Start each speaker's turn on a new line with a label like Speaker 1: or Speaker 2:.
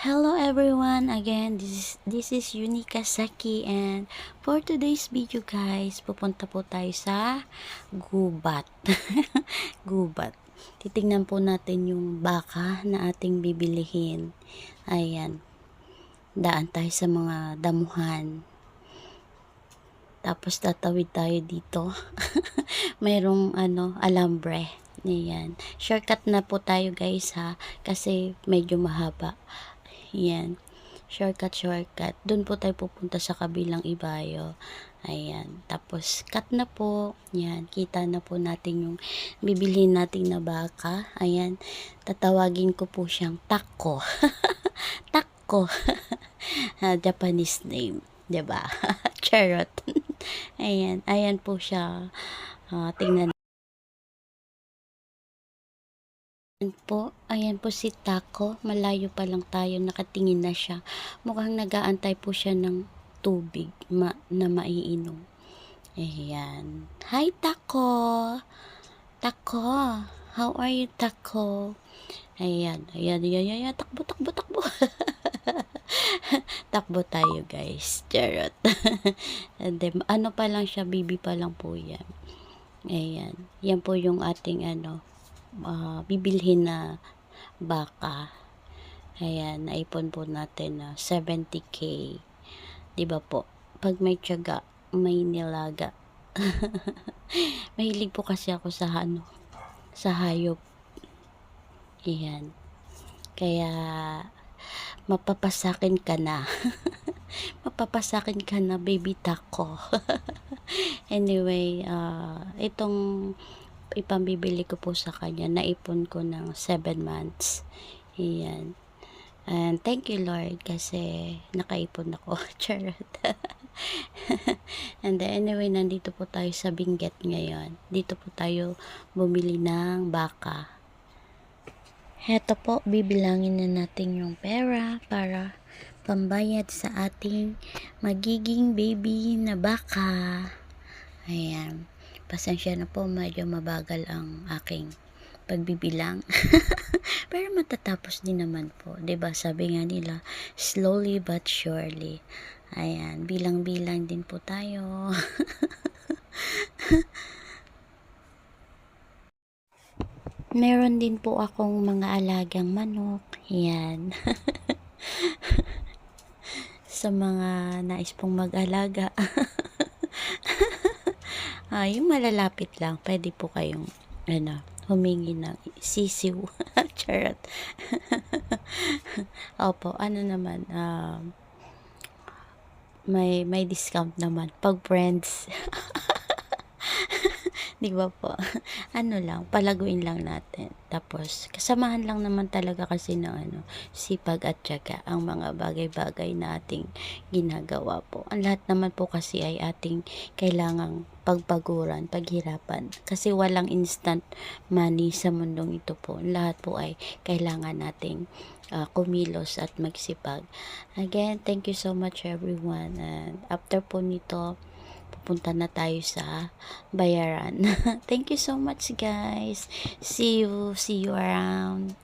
Speaker 1: Hello everyone, again this is Yunika Saki, and for today's video guys, pupunta po tayo sa gubat. Gubat. Titingnan po natin yung baka na ating bibilihin. Ayan. Daan tayo sa mga damuhan. Tapos tatawid tayo dito. Mayroong alambre. Ayan. Shortcut na po tayo guys ha, kasi medyo mahaba. Yan. Shortcut. Doon po tayo pupunta sa kabilang ibayo. Ayan. Tapos, cut na po. Yan. Kita na po natin yung bibilhin natin na baka. Ayan. Tatawagin ko po siyang Tako. Tako. Japanese name. Diba? Charot. Ayan. Ayan po siya. Tingnan ayan po si Tako. Malayo pa lang tayo, nakatingin na siya. Mukhang nag-aantay po siya ng tubig na maiinom. Ayan. Hi Tako! Tako! How are you Tako? Ayan. Takbo. Takbo tayo guys. Charot. And then, pa lang siya, baby pa lang po yan. Ayan. Yan po yung ating bibilhin na baka. Ayan, naipon po natin na 70k. Diba po? Pag may tiyaga, may nilaga. Mahilig po kasi ako sa sa hayop. Ayan. Kaya mapapasakin ka na. Mapapasakin ka na, baby Tako. Anyway, itong ipambibili ko po sa kanya, naipon ko ng 7 months. Ayan. And thank you Lord kasi nakaipon ako. Charot. And then, anyway, nandito po tayo sa Benguet ngayon. Dito po tayo bumili ng baka. Heto po, bibilangin na natin yung pera para pambayad sa ating magiging baby na baka. Ayan. Pasensya na po, medyo mabagal ang aking pagbibilang. Pero matatapos din naman po. 'Di ba? Sabi nga nila, slowly but surely. Ayan, bilang-bilang din po tayo. Meron din po akong mga alagang manok. Ayan. Sa mga nais pong mag-alaga. Yung malalapit lang, pwede po kayong humingi ng sisiw. Charot. Opo, naman, may discount naman pag friends. Di ba po? Lang, palaguin lang natin. Tapos, kasamahan lang naman talaga kasi ng sipag at tiyaga ang mga bagay-bagay na ating ginagawa po. Ang lahat naman po kasi ay ating kailangang pagpaguran, paghirapan. Kasi walang instant money sa mundong ito po. Lahat po ay kailangan nating kumilos at magsipag. Again, thank you so much everyone. And after po nito, pupunta na tayo sa bayaran. Thank you so much guys. See you around.